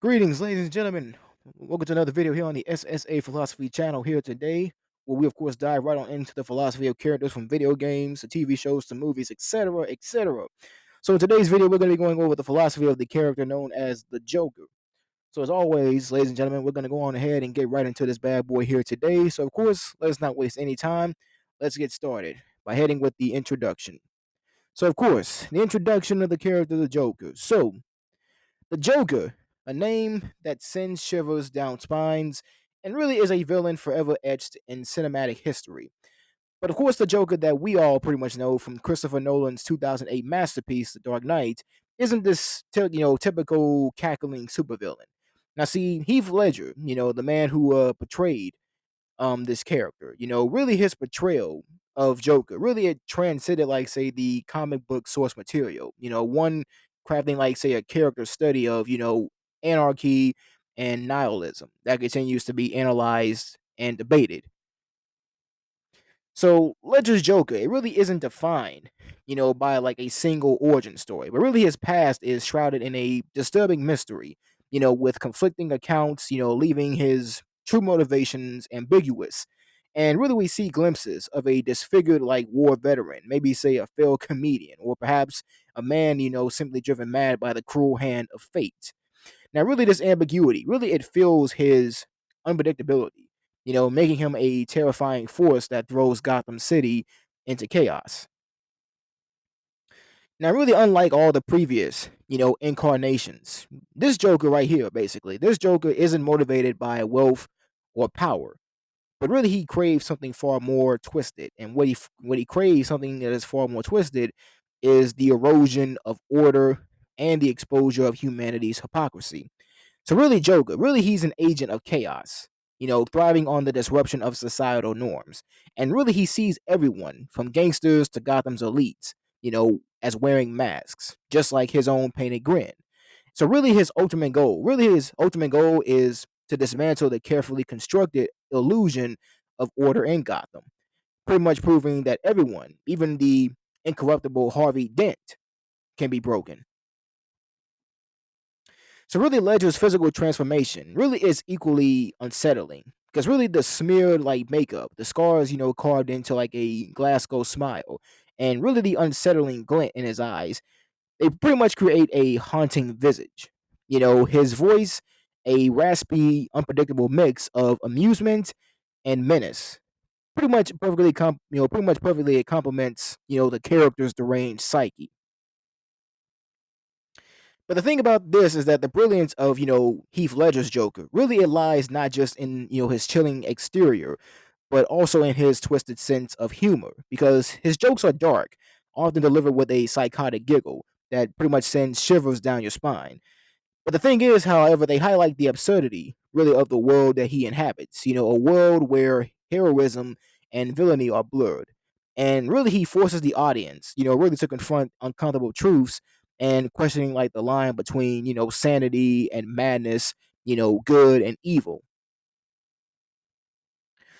Greetings, ladies and gentlemen. Welcome to another video here on the SSA Philosophy channel here today, where we, of course, dive right on into the philosophy of characters from video games to TV shows to movies, etc., etc. So, in today's video, we're going to be going over the philosophy of the character known as the Joker. So, as always, ladies and gentlemen, we're going to go on ahead and get right into this bad boy here today. So, of course, let's not waste any time. Let's get started by heading with the introduction. So, of course, the introduction of the character, the Joker. So, the Joker, a name that sends shivers down spines and really is a villain forever etched in cinematic history. But of course, the Joker that we all pretty much know from Christopher Nolan's 2008 masterpiece, The Dark Knight, isn't this typical cackling supervillain. Now, see, Heath Ledger, the man who portrayed this character. Really his portrayal of Joker, really it transcended like say the comic book source material. One crafting like say a character study of, anarchy and nihilism that continues to be analyzed and debated. So Ledger's Joker, it really isn't defined, by like a single origin story, but really his past is shrouded in a disturbing mystery, with conflicting accounts, leaving his true motivations ambiguous. And really we see glimpses of a disfigured like war veteran, maybe say a failed comedian, or perhaps a man, simply driven mad by the cruel hand of fate. Now, really, this ambiguity, really, it fuels his unpredictability, making him a terrifying force that throws Gotham City into chaos. Now, really, unlike all the previous, incarnations, this Joker right here, basically, this Joker isn't motivated by wealth or power, but really he craves something far more twisted. And what he craves, something that is far more twisted, is the erosion of order and the exposure of humanity's hypocrisy. So really, Joker, really he's an agent of chaos, thriving on the disruption of societal norms. And really he sees everyone, from gangsters to Gotham's elites, as wearing masks, just like his own painted grin. So really his ultimate goal is to dismantle the carefully constructed illusion of order in Gotham, pretty much proving that everyone, even the incorruptible Harvey Dent, can be broken. So really Ledger's physical transformation really is equally unsettling because really the smeared like makeup, the scars, carved into like a Glasgow smile, and really the unsettling glint in his eyes, they pretty much create a haunting visage. His voice, a raspy, unpredictable mix of amusement and menace. Pretty much perfectly it complements, the character's deranged psyche. But the thing about this is that the brilliance of, Heath Ledger's Joker really it lies not just in, his chilling exterior, but also in his twisted sense of humor. Because his jokes are dark, often delivered with a psychotic giggle that pretty much sends shivers down your spine. But the thing is, however, they highlight the absurdity, really, of the world that he inhabits. A world where heroism and villainy are blurred. And really, he forces the audience, really to confront uncomfortable truths and questioning, like, the line between, sanity and madness, good and evil.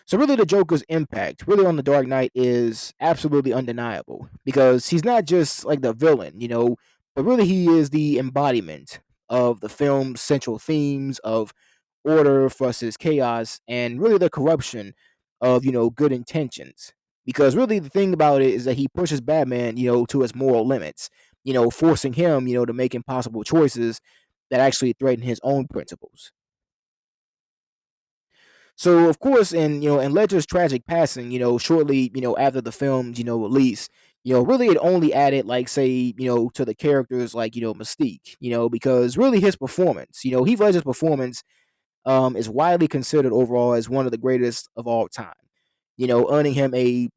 So really the Joker's impact really on the Dark Knight is absolutely undeniable because he's not just like the villain, but really he is the embodiment of the film's central themes of order versus chaos and really the corruption of, good intentions. Because really the thing about it is that he pushes Batman, to his moral limits, forcing him, to make impossible choices that actually threaten his own principles. So of course, in Ledger's tragic passing, shortly, after the film's, release, really it only added like say, to the characters like, Mystique, because really his performance, Heath Ledger's performance is widely considered overall as one of the greatest of all time. Earning him a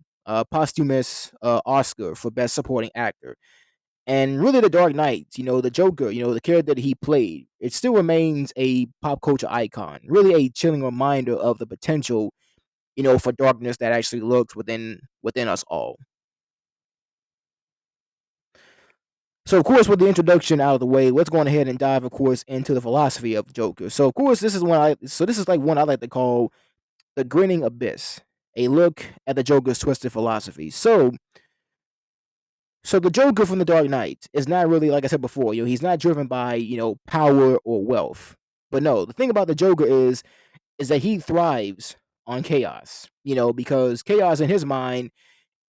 posthumous Oscar for Best Supporting Actor. And really, The Dark Knight, the Joker, the character that he played, it still remains a pop culture icon. Really, a chilling reminder of the potential, for darkness that actually lurks within us all. So, of course, with the introduction out of the way, let's go on ahead and dive, of course, into the philosophy of the Joker. So, of course, this is like one I like to call the Grinning Abyss, a look at the Joker's twisted philosophy. So the Joker from the Dark Knight is not really, like I said before, he's not driven by, power or wealth. But no, the thing about the Joker is that he thrives on chaos. Because chaos in his mind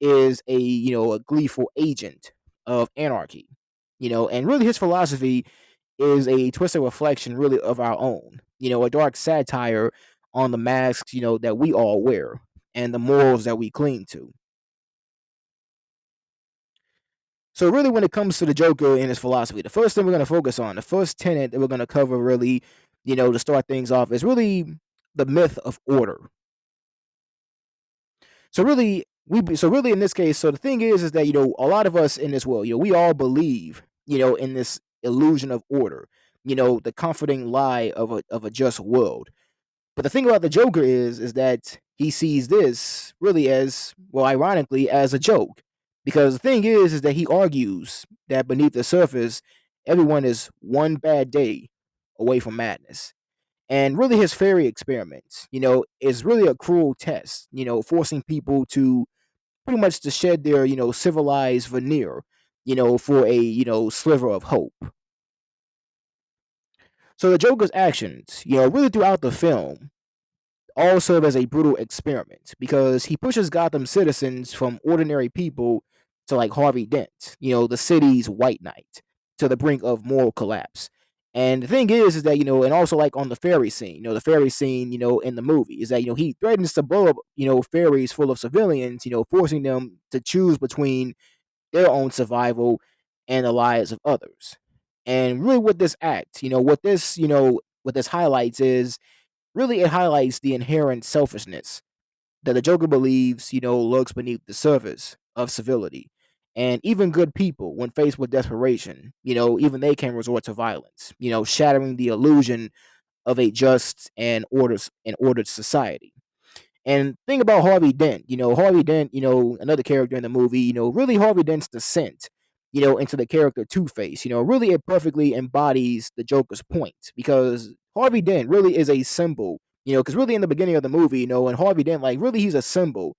is a gleeful agent of anarchy. And really his philosophy is a twisted reflection really of our own. A dark satire on the masks, that we all wear and the morals that we cling to. So really when it comes to the Joker and his philosophy, the first thing we're going to focus on, the first tenet that we're going to cover really, to start things off is really the myth of order. So really in this case, so the thing is that a lot of us in this world, we all believe, in this illusion of order, the comforting lie of a just world. But the thing about the Joker is that he sees this really as, well, ironically, as a joke. Because the thing is that he argues that beneath the surface, everyone is one bad day away from madness. And really his fairy experiments, is really a cruel test, forcing people to pretty much to shed their, civilized veneer, for a, sliver of hope. So the Joker's actions, really throughout the film, all serve as a brutal experiment because he pushes Gotham citizens from ordinary people to like Harvey Dent, the city's white knight, to the brink of moral collapse. And the thing is that, and also like on the ferry scene, the ferry scene, in the movie is that, he threatens to blow up, ferries full of civilians, forcing them to choose between their own survival and the lives of others. And really with this act, what this highlights is really it highlights the inherent selfishness that the Joker believes, lurks beneath the surface of civility. And even good people, when faced with desperation, even they can resort to violence, shattering the illusion of a just and ordered society. And think about Harvey Dent. Harvey Dent, another character in the movie, really Harvey Dent's descent, into the character Two Face, really it perfectly embodies the Joker's point because Harvey Dent really is a symbol, because really in the beginning of the movie, and Harvey Dent, like really he's a symbol,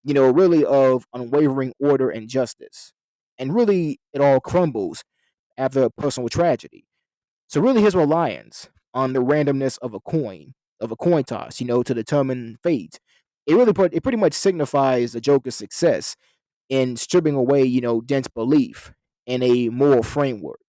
really of unwavering order and justice. And really it all crumbles after a personal tragedy. So really his reliance on the randomness of a coin toss, to determine fate, it pretty much signifies the Joker's success in stripping away, Dent's belief in a moral framework.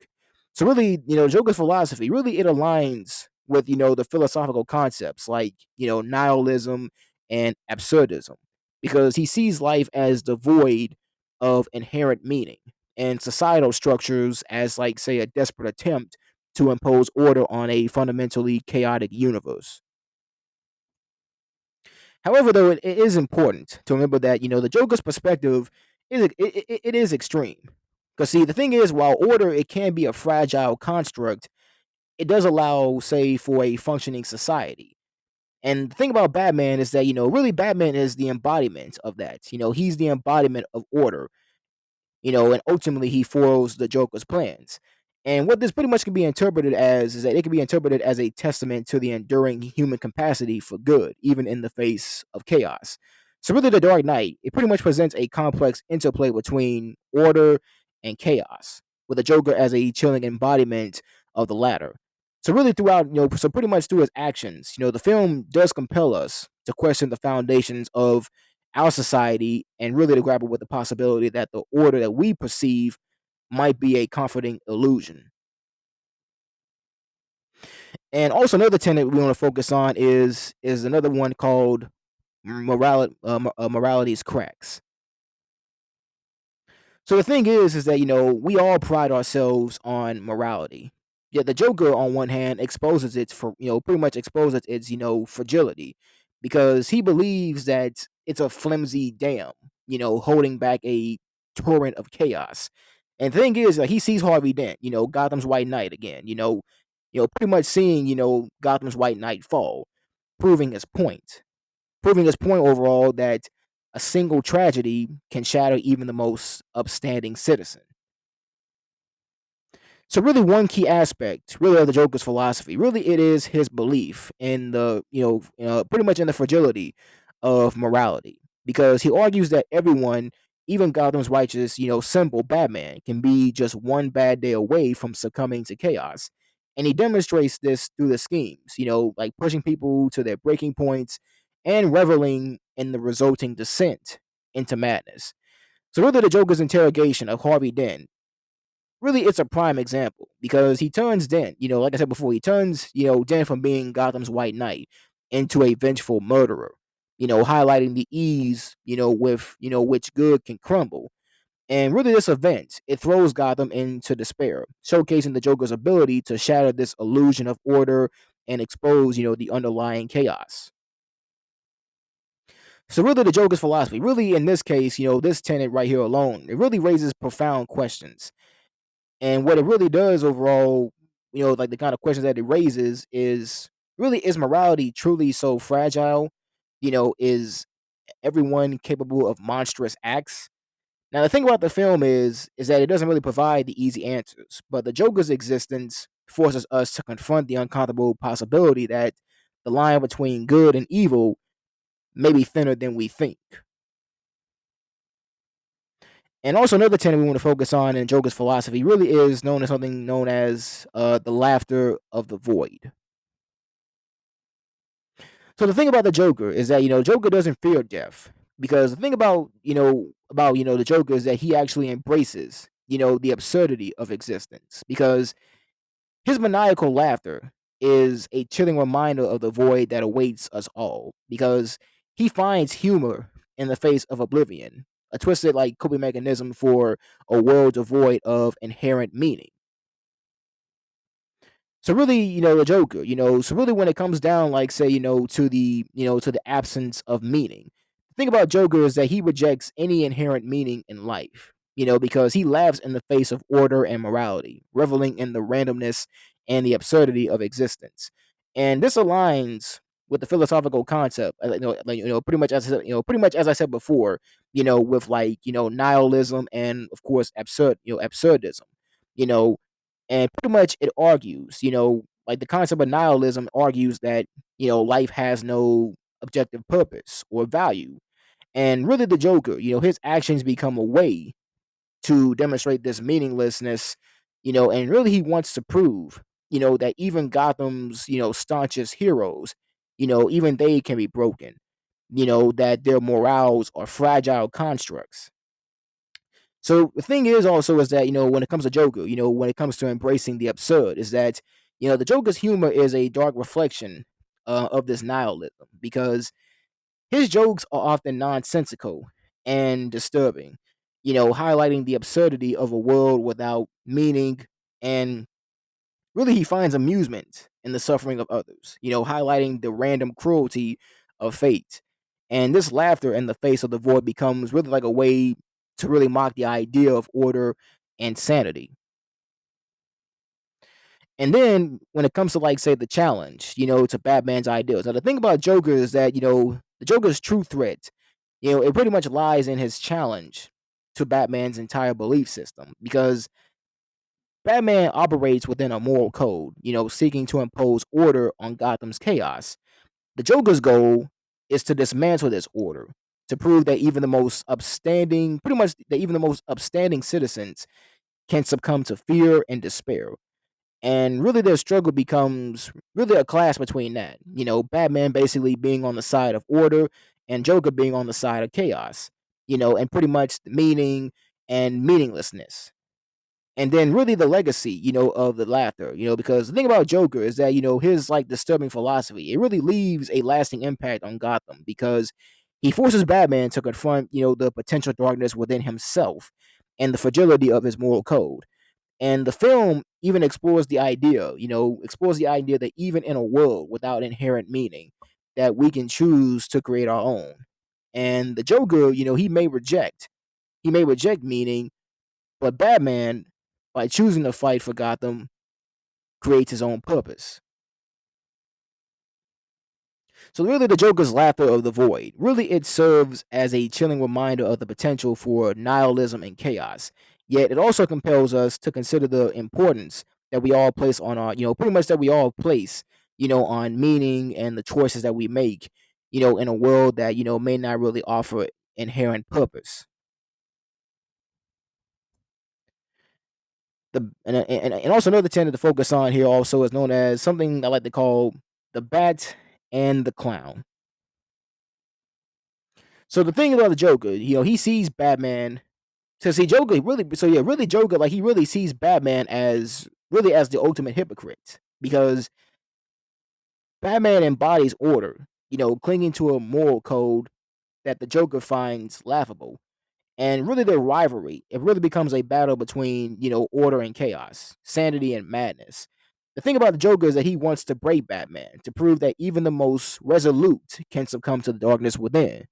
So really, Joker's philosophy, really it aligns with, the philosophical concepts like, nihilism and absurdism, because he sees life as devoid of inherent meaning and societal structures as like, say, a desperate attempt to impose order on a fundamentally chaotic universe. However, though, it is important to remember that the Joker's perspective it is extreme. Because see, the thing is, while order it can be a fragile construct, it does allow, say, for a functioning society. And the thing about Batman is that really Batman is the embodiment of that. He's the embodiment of order, and ultimately he foils the Joker's plans. And what this pretty much can be interpreted as is that it can be interpreted as a testament to the enduring human capacity for good, even in the face of chaos. So, really, The Dark Knight, it pretty much presents a complex interplay between order and chaos, with the Joker as a chilling embodiment of the latter. So, really, throughout, so pretty much through his actions, the film does compel us to question the foundations of our society and really to grapple with the possibility that the order that we perceive might be a comforting illusion. And also another tenet we want to focus on is another one called morality's cracks. So the thing is that we all pride ourselves on morality. Yet the Joker, on one hand, exposes its for pretty much exposes its fragility, because he believes that it's a flimsy dam, holding back a torrent of chaos. And the thing is, like he sees Harvey Dent, Gotham's White Knight again, pretty much seeing Gotham's White Knight fall, proving his point proving his point overall that a single tragedy can shatter even the most upstanding citizen. So really one key aspect really of the Joker's philosophy, really it is his belief in the, pretty much in the fragility of morality. Because he argues that everyone, even Gotham's righteous, symbol Batman, can be just one bad day away from succumbing to chaos. And he demonstrates this through the schemes, like pushing people to their breaking points and reveling in the resulting descent into madness. So, really, the Joker's interrogation of Harvey Dent, really, it's a prime example because he turns Dent, like I said before, he turns, Dent from being Gotham's White Knight into a vengeful murderer, highlighting the ease, with, which good can crumble. And really, this event, it throws Gotham into despair, showcasing the Joker's ability to shatter this illusion of order and expose, the underlying chaos. So really, the Joker's philosophy, really in this case, this tenet right here alone, it really raises profound questions. And what it really does overall, like the kind of questions that it raises is really, is morality truly so fragile? Is everyone capable of monstrous acts? Now, the thing about the film is that it doesn't really provide the easy answers, but the Joker's existence forces us to confront the uncomfortable possibility that the line between good and evil may be thinner than we think. And also, another tenet we want to focus on in Joker's philosophy really is known as something known as the laughter of the void. So the thing about the Joker is that Joker doesn't fear death, because the thing about the Joker is that he actually embraces the absurdity of existence, because his maniacal laughter is a chilling reminder of the void that awaits us all, because he finds humor in the face of oblivion, a twisted like coping mechanism for a world devoid of inherent meaning. So really, the Joker, so really when it comes down, like say, to the absence of meaning, the thing about Joker is that he rejects any inherent meaning in life, because he laughs in the face of order and morality, reveling in the randomness and the absurdity of existence. And this aligns with the philosophical concept, pretty much as pretty much as I said before, with like nihilism and of course absurdism, you know, and pretty much it argues, like the concept of nihilism argues that life has no objective purpose or value, and really the Joker, his actions become a way to demonstrate this meaninglessness, and really he wants to prove, that even Gotham's staunchest heroes, even they can be broken, that their morals are fragile constructs. So the thing is also is that when it comes to Joker, when it comes to embracing the absurd, is that the Joker's humor is a dark reflection of this nihilism, because his jokes are often nonsensical and disturbing, highlighting the absurdity of a world without meaning, and really he finds amusement in the suffering of others, highlighting the random cruelty of fate. And this laughter in the face of the void becomes really like a way to really mock the idea of order and sanity. And then when it comes to like say the challenge, to Batman's ideals. Now the thing about Joker is that, the Joker's true threat, it pretty much lies in his challenge to Batman's entire belief system, because Batman operates within a moral code, seeking to impose order on Gotham's chaos. The Joker's goal is to dismantle this order, to prove that even the most upstanding, pretty much that even the most upstanding citizens can succumb to fear and despair. And really their struggle becomes really a clash between that. Batman basically being on the side of order and Joker being on the side of chaos, and pretty much the meaning and meaninglessness. And then really the legacy, of the laughter, because the thing about Joker is that, his like disturbing philosophy, it really leaves a lasting impact on Gotham, because he forces Batman to confront, the potential darkness within himself and the fragility of his moral code. And the film even explores the idea that even in a world without inherent meaning, that we can choose to create our own. And the Joker, he may reject meaning, but Batman, by choosing to fight for Gotham, creates his own purpose. So really the Joker's laughter of the void, really it serves as a chilling reminder of the potential for nihilism and chaos. Yet it also compels us to consider the importance that we all place on our, pretty much that we all place, on meaning and the choices that we make, in a world that, may not really offer inherent purpose. And also another tended to focus on here also is known as something I like to call the bat and the clown. So the thing about the Joker, he sees Batman. So see, Joker really, so yeah, really Joker, like he really sees Batman as really as the ultimate hypocrite because Batman embodies order, clinging to a moral code that the Joker finds laughable. And really their rivalry, it really becomes a battle between, order and chaos, sanity and madness. The thing about the Joker is that he wants to break Batman to prove that even the most resolute can succumb to the darkness within.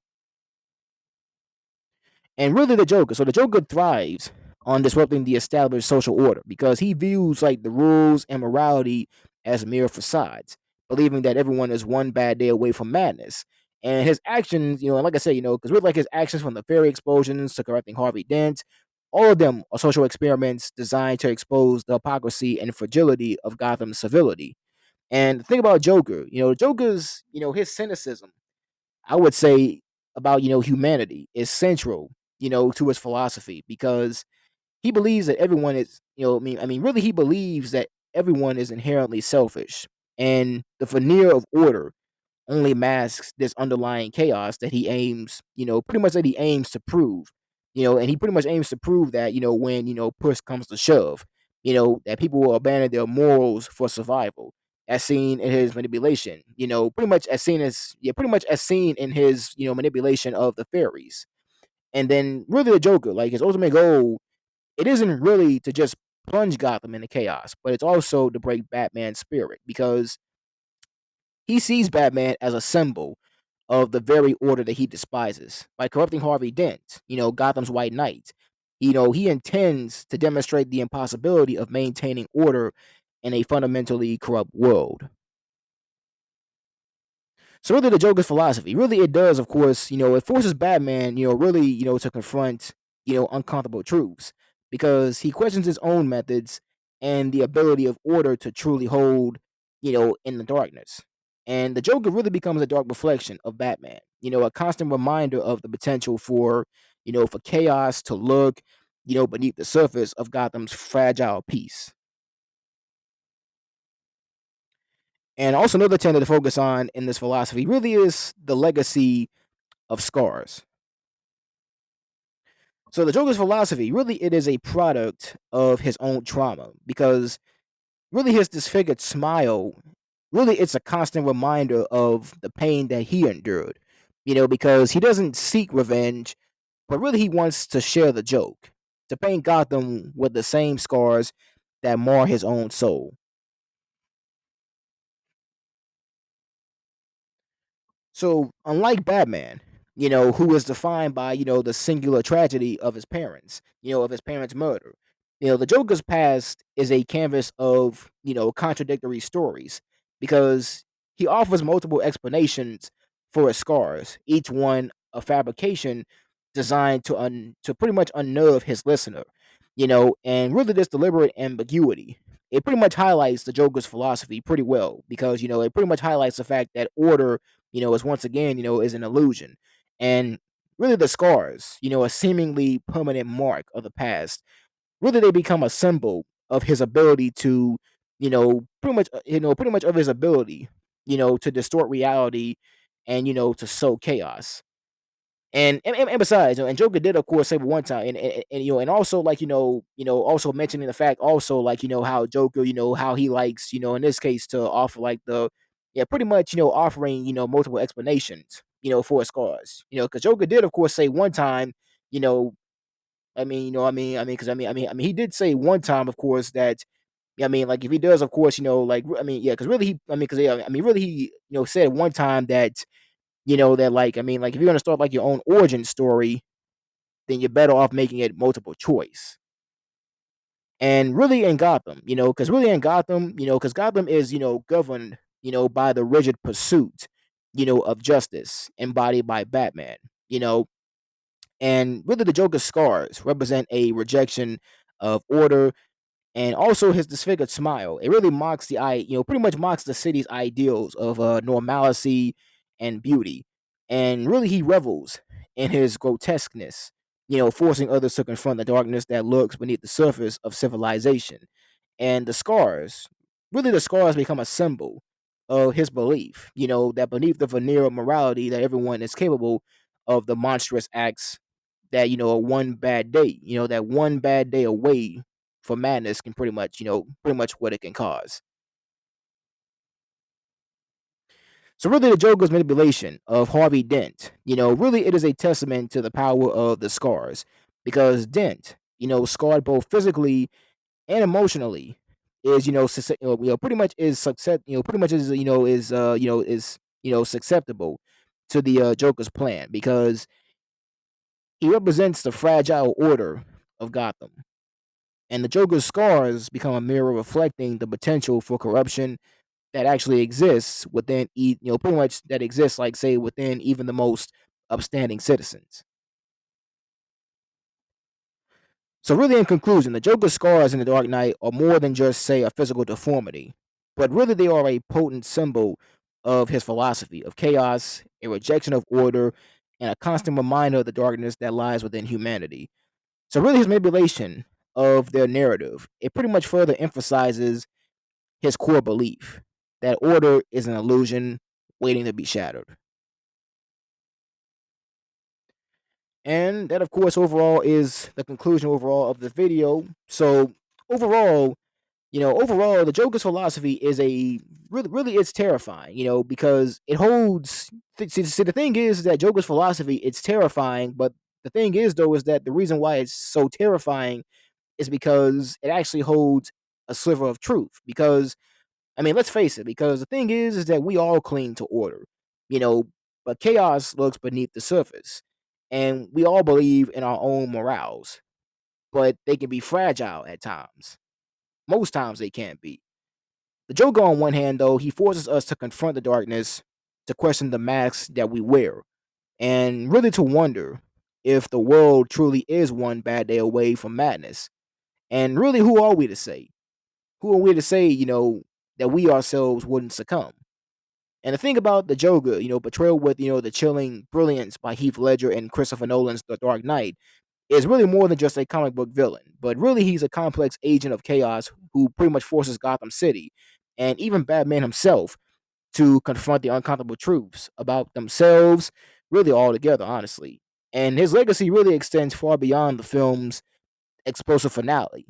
And really the Joker. So the Joker thrives on disrupting the established social order because he views like the rules and morality as mere facades, believing that everyone is one bad day away from madness. And his actions, and like I said, because with like his actions from the fairy explosions to correcting Harvey Dent, all of them are social experiments designed to expose the hypocrisy and fragility of Gotham's civility. And the thing about Joker, Joker's, his cynicism I would say about humanity is central, to his philosophy because he believes that everyone is, I mean, really, he believes that everyone is inherently selfish, and the veneer of order only masks this underlying chaos that he aims, pretty much that he aims to prove, and he pretty much aims to prove that, when, push comes to shove, that people will abandon their morals for survival, as seen in his manipulation, pretty much as seen as, yeah, pretty much as seen in his, manipulation of the fairies. And then really the Joker, like his ultimate goal, it isn't really to just plunge Gotham into chaos, but it's also to break Batman's spirit because he sees Batman as a symbol of the very order that he despises. By corrupting Harvey Dent, Gotham's White Knight, he intends to demonstrate the impossibility of maintaining order in a fundamentally corrupt world. So really the Joker's philosophy, really it does, of course, it forces Batman, really, to confront, uncomfortable truths because he questions his own methods and the ability of order to truly hold, in the darkness. And the Joker really becomes a dark reflection of Batman, a constant reminder of the potential for, for chaos to lurk, beneath the surface of Gotham's fragile peace. And also another tenet to focus on in this philosophy really is the legacy of scars. So the Joker's philosophy, really it is a product of his own trauma because really his disfigured smile, really it's a constant reminder of the pain that he endured. Because he doesn't seek revenge, but really he wants to share the joke, to paint Gotham with the same scars that mar his own soul. So, unlike Batman, who is defined by, the singular tragedy of his parents, of his parents' murder, the Joker's past is a canvas of, contradictory stories because he offers multiple explanations for his scars, each one a fabrication designed to pretty much unnerve his listener, and really this deliberate ambiguity. It pretty much highlights the Joker's philosophy pretty well because, it pretty much highlights the fact that order, is once again, is an illusion. And really the scars, a seemingly permanent mark of the past, really they become a symbol of his ability to, pretty much of his ability, to distort reality and, to sow chaos. And besides, and Joker did of course say one time, and and also like also mentioning the fact also like how Joker how he likes in this case to offer like the yeah pretty much offering multiple explanations for his scars because Joker did of course say one time you know because I mean he did say one time of course that yeah, I mean like if he does of course like I mean yeah because really he I mean because yeah, I mean really he said one time that that like I mean like if you're gonna start like your own origin story, then you're better off making it multiple choice. And really in Gotham, because really in Gotham, because Gotham is governed, by the rigid pursuit, of justice embodied by Batman, you know, and really the Joker's scars represent a rejection of order and also his disfigured smile. It really mocks pretty much mocks the city's ideals of normalcy and beauty, and really he revels in his grotesqueness. forcing others to confront the darkness that lurks beneath the surface of civilization. And the scars become a symbol of his belief, that beneath the veneer of morality that everyone is capable of the monstrous acts that, a one bad day, that one bad day away from madness can pretty much what it can cause. So really the Joker's manipulation of Harvey Dent, really it is a testament to the power of the scars because Dent, scarred both physically and emotionally is, pretty much is success, pretty much is, susceptible to the Joker's plan because he represents the fragile order of Gotham. And the Joker's scars become a mirror reflecting the potential for corruption that actually exists within, pretty much that exists, like say, within even the most upstanding citizens. So, really, in conclusion, the Joker's scars in the Dark Knight are more than just, say, a physical deformity, but really they are a potent symbol of his philosophy of chaos, a rejection of order, and a constant reminder of the darkness that lies within humanity. So, really, his manipulation of their narrative, it pretty much further emphasizes his core belief that order is an illusion waiting to be shattered. And that, of course, overall is the conclusion overall of the video. So, overall, overall, the Joker's philosophy is really it's terrifying, because it holds. See, the thing is that Joker's philosophy it's terrifying, but the thing is though is that the reason why it's so terrifying is because it actually holds a sliver of truth. Because I mean, let's face it. Because the thing is that we all cling to order, you know, but chaos lurks beneath the surface, and we all believe in our own morals, but they can be fragile at times. Most times they can't be. The Joker, on one hand, though, he forces us to confront the darkness, to question the masks that we wear, and really to wonder if the world truly is one bad day away from madness. And really, who are we to say? Who are we to say, that we ourselves wouldn't succumb? And the thing about the Joker, portrayal with, the chilling brilliance by Heath Ledger and Christopher Nolan's The Dark Knight, is really more than just a comic book villain, but really he's a complex agent of chaos who pretty much forces Gotham City and even Batman himself to confront the uncomfortable truths about themselves, really altogether, honestly. And his legacy really extends far beyond the film's explosive finale,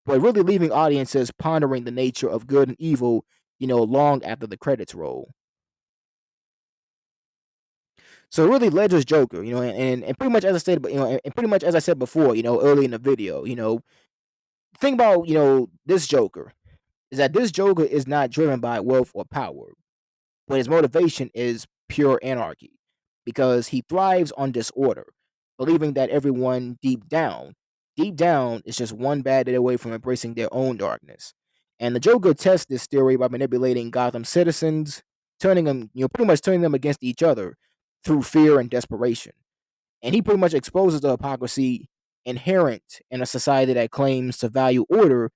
but really leaving audiences pondering the nature of good and evil, long after the credits roll. So really, Ledger's Joker, and pretty much as I said, and pretty much as I said before, early in the video, the thing about this Joker is that this Joker is not driven by wealth or power, but his motivation is pure anarchy because he thrives on disorder, believing that everyone deep down, is just one bad day away from embracing their own darkness. And the Joker tests this theory by manipulating Gotham citizens, turning them, pretty much turning them against each other through fear and desperation. And he pretty much exposes the hypocrisy inherent in a society that claims to value order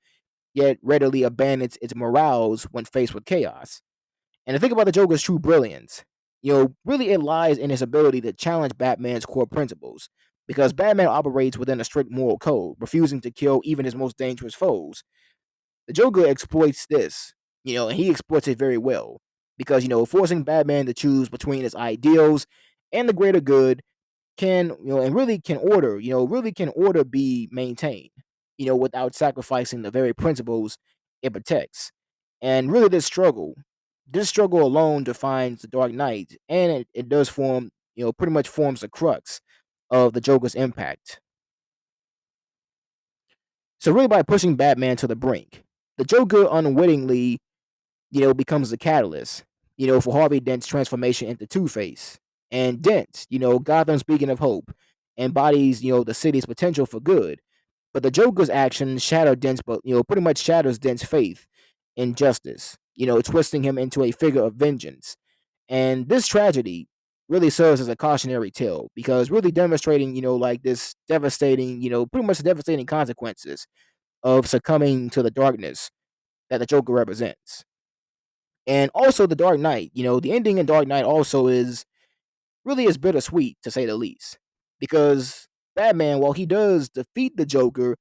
yet readily abandons its morals when faced with chaos. And the thing about the Joker's true brilliance, really it lies in his ability to challenge Batman's core principles. Because Batman operates within a strict moral code, refusing to kill even his most dangerous foes. The Joker exploits this, and he exploits it very well. Because, forcing Batman to choose between his ideals and the greater good can, and really can order, really can order be maintained, without sacrificing the very principles it protects. And really, this struggle alone defines the Dark Knight, and it does form, pretty much forms the crux of the Joker's impact. So, really, by pushing Batman to the brink, the Joker unwittingly, becomes the catalyst, for Harvey Dent's transformation into Two Face. And Dent, Gotham's beacon of hope, embodies, the city's potential for good. But the Joker's actions shatter Dent's, but pretty much shatters Dent's faith in justice. Twisting him into a figure of vengeance. And this tragedy really serves as a cautionary tale because really demonstrating, like this devastating, pretty much devastating consequences of succumbing to the darkness that the Joker represents. And also the Dark Knight, the ending in Dark Knight also is really is bittersweet to say the least. Because Batman, while he does defeat the Joker,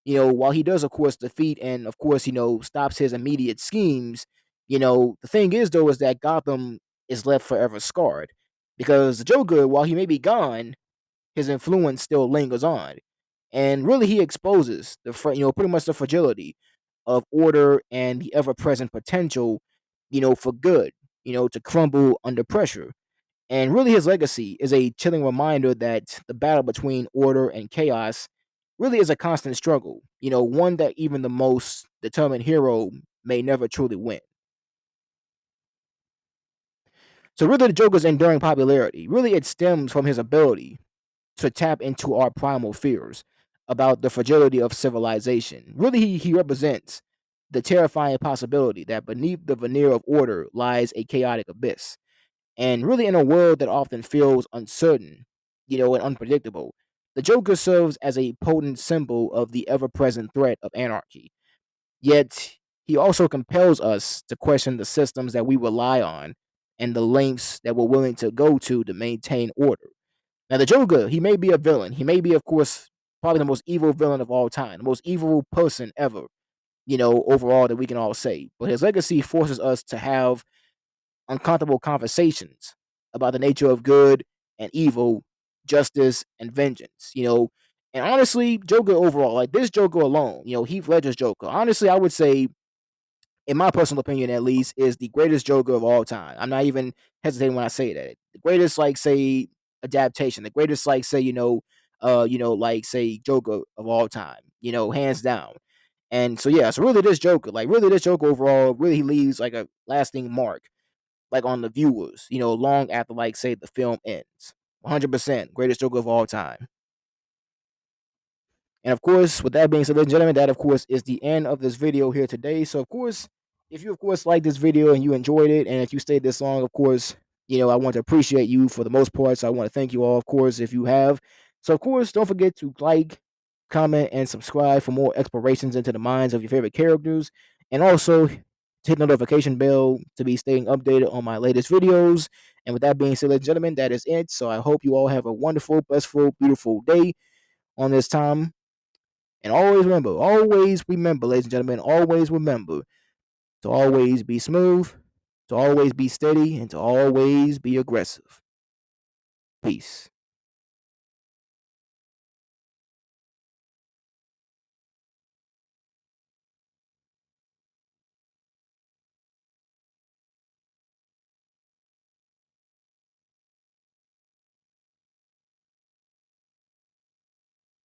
while he does, of course, defeat and, of course, stops his immediate schemes, the thing is, though, is that Gotham is left forever scarred because the Joker, while he may be gone, his influence still lingers on. And really, he exposes pretty much the fragility of order and the ever present potential, for good, to crumble under pressure. And really, his legacy is a chilling reminder that the battle between order and chaos really is a constant struggle, one that even the most determined hero may never truly win. So, really, the Joker's enduring popularity really it stems from his ability to tap into our primal fears about the fragility of civilization. Really, he represents the terrifying possibility that beneath the veneer of order lies a chaotic abyss. And really, in a world that often feels uncertain, and unpredictable, the Joker serves as a potent symbol of the ever present threat of anarchy. Yet, he also compels us to question the systems that we rely on and the lengths that we're willing to go to maintain order. Now, the Joker, he may be a villain. He may be, of course, probably the most evil villain of all time, the most evil person ever, overall that we can all say. But his legacy forces us to have uncomfortable conversations about the nature of good and evil, justice and vengeance, And honestly, Joker overall, like this Joker alone, Heath Ledger's Joker, honestly, I would say, in my personal opinion at least, is the greatest Joker of all time. I'm not even hesitating when I say that. The greatest, like, say, adaptation, the greatest, like, say, like, say, Joker of all time, hands down. And so, yeah, so really this Joker, like, really this Joker overall, really he leaves, like, a lasting mark, like, on the viewers, long after, like, say, the film ends. 100% greatest Joker of all time. And of course, with that being said, ladies and gentlemen, that of course is the end of this video here today. So of course, if you of course like this video and you enjoyed it, and if you stayed this long, of course, I want to appreciate you for the most part. So I want to thank you all, of course, if you have. So of course, don't forget to like, comment, and subscribe for more explorations into the minds of your favorite characters, and also hit the notification bell to be staying updated on my latest videos. And with that being said, ladies and gentlemen, that is it. So I hope you all have a wonderful, blissful, beautiful day on this time, and always remember, ladies and gentlemen, always remember to always be smooth, to always be steady, and to always be aggressive. Peace.